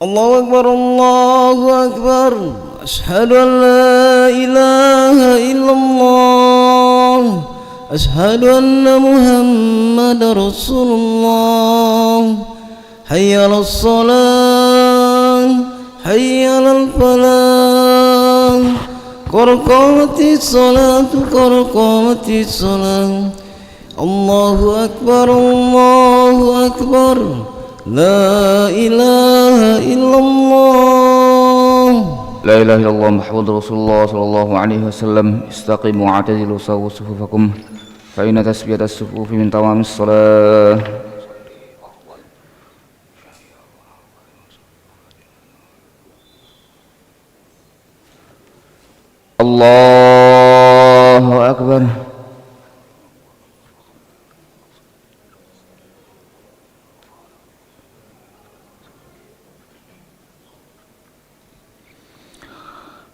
الله أكبر الله أكبر. أشهد أن لا إله إلا الله. أشهد أن محمد رسول الله. حي على الصلاة حي على الفلاح. قد قامت الصلاة قد قامت الصلاة. الله أكبر الله أكبر. لا إله إلا الله. لا إله إلا الله محمد رسول الله صلى الله عليه وسلم. استقيموا واعتدلوا سووا صفوفكم فإن تسبية الصفوف من تمام الصلاة. الله أكبر.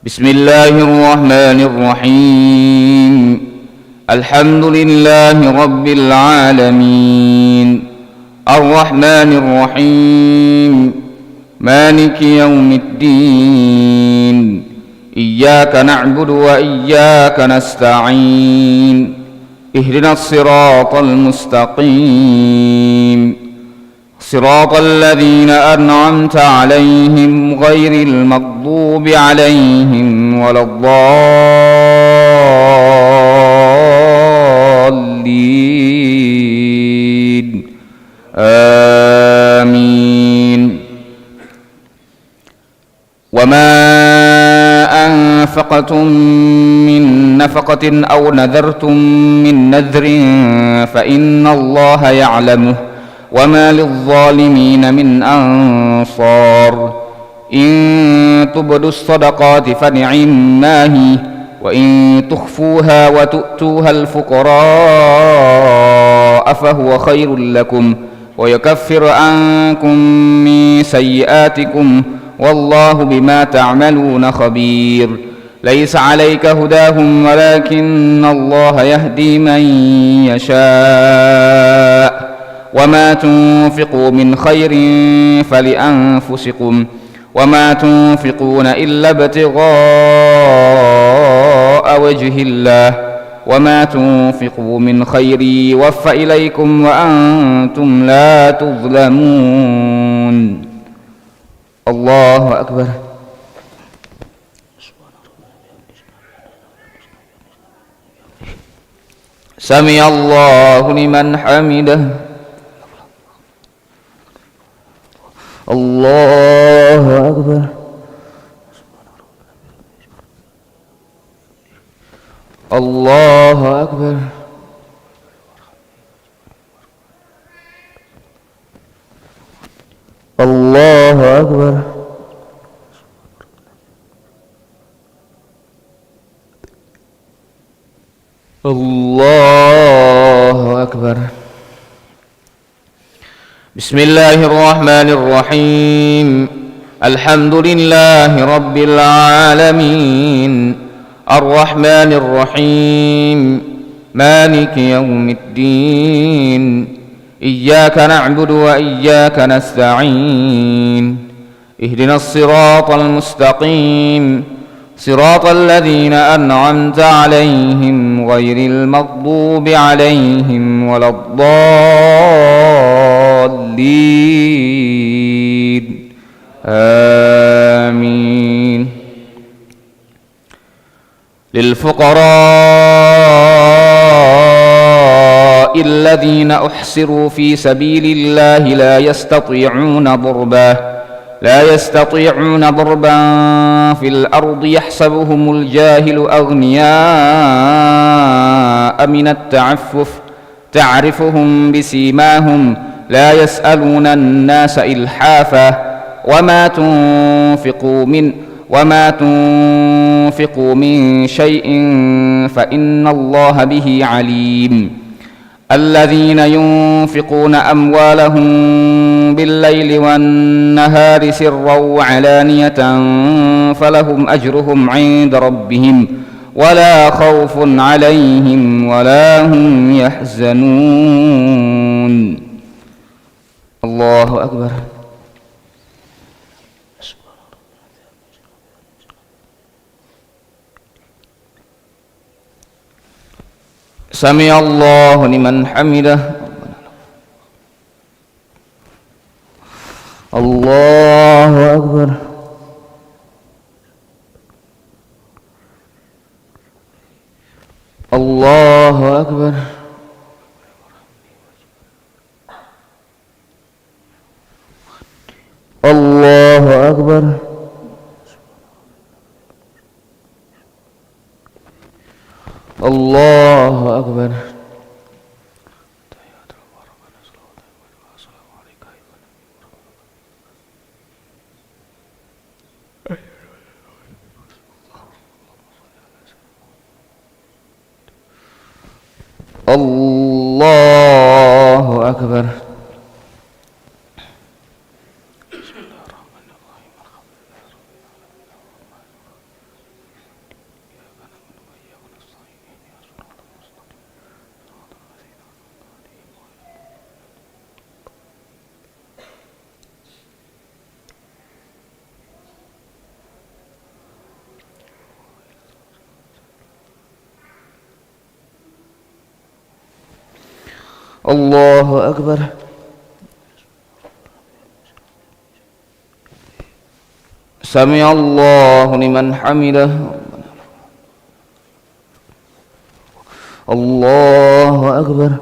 بسم الله الرحمن الرحيم. الحمد لله رب العالمين الرحمن الرحيم مالك يوم الدين. إياك نعبد وإياك نستعين. اهدنا الصراط المستقيم صراط الذين أنعمت عليهم غير المغضوب عليهم ولا الضالين. آمين. وما أنفقتم من نفقة أو نذرتم من نذر فإن الله يعلمه وما للظالمين من أنصار. إن تبدوا الصدقات فنعما هي وإن تخفوها وتؤتوها الفقراء فهو خير لكم ويكفر عنكم من سيئاتكم والله بما تعملون خبير. ليس عليك هداهم ولكن الله يهدي من يشاء. وما تنفقوا من خير فلأنفسكم وما تنفقون إلا ابتغاء وجه الله وما تنفقوا من خير يوفى إليكم وأنتم لا تظلمون. الله أكبر. سمع الله لمن حمده. الله أكبر. الله أكبر. الله أكبر. الله أكبر. بسم الله الرحمن الرحيم. الحمد لله رب العالمين الرحمن الرحيم مالك يوم الدين. إياك نعبد وإياك نستعين. اهدنا الصراط المستقيم صراط الذين أنعمت عليهم غير المغضوب عليهم ولا الضالين. آمين. للفقراء الذين أحصروا في سبيل الله لا يستطيعون ضربا في الأرض يحسبهم الجاهل أغنياء من التعفف تعرفهم بسيماهم لا يسألون الناس إلحافا. وما تنفقوا من شيء فإن الله به عليم. الذين ينفقون أموالهم بالليل والنهار سرا وعلانية فلهم أجرهم عند ربهم ولا خوف عليهم ولا هم يحزنون. الله أكبر. سمع الله لمن حمده الله أكبر الله أكبر الله أكبر الله أكبر الله أكبر الله أكبر سمع الله لمن حمده الله أكبر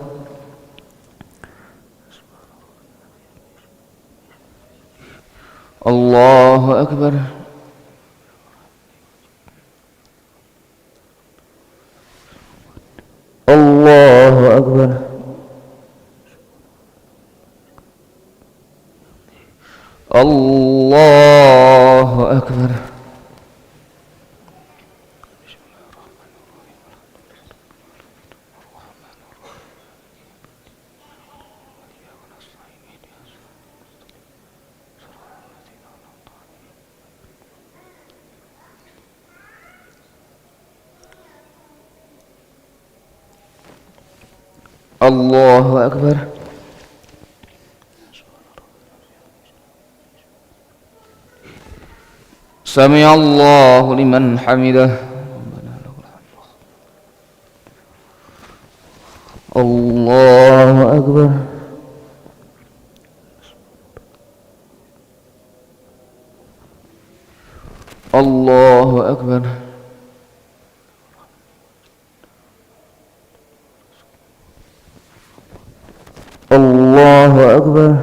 الله أكبر الله أكبر الله أكبر الله أكبر سمع الله لمن حمده الله أكبر الله أكبر الله أكبر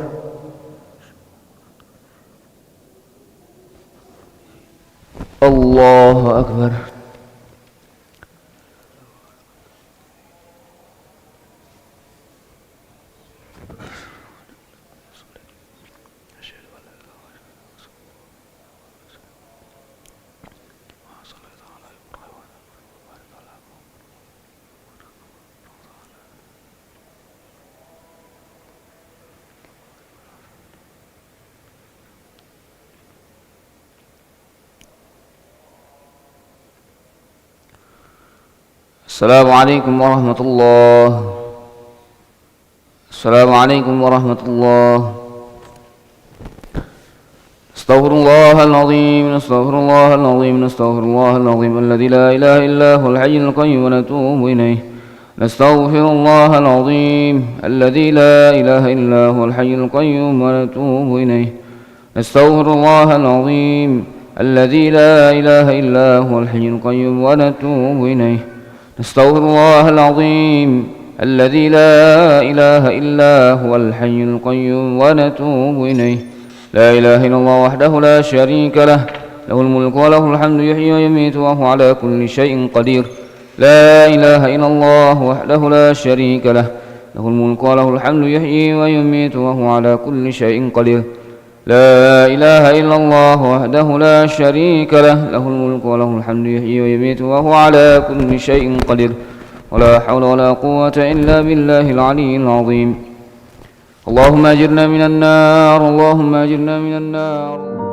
الله أكبر السلام عليكم ورحمة الله السلام عليكم ورحمة الله استغفر الله العظيم استغفر الله العظيم استغفر الله العظيم الذي لا إله إلا هو الحي القيوم ونتوب إليه نستغفر الله العظيم الذي لا إله إلا هو الحي القيوم ونتوب إليه نستغفر الله العظيم الذي لا إله إلا هو الحي القيوم ونتوب إليه نستغفر الله العظيم الذي لا إله إلا هو الحي القيوم ونتوب إليه لا إله إلا الله وحده لا شريك له له الملك وله الحمد يحيي ويميت وهو على كل شيء قدير لا إله إلا الله وحده لا شريك له له الملك وله الحمد يحيي ويميت وهو على كل شيء قدير لا إله إلا الله وحده لا شريك له له الملك وله الحمد يحيي ويميت وهو على كل شيء قدير ولا حول ولا قوة إلا بالله العلي العظيم اللهم أجرنا من النار اللهم أجرنا من النار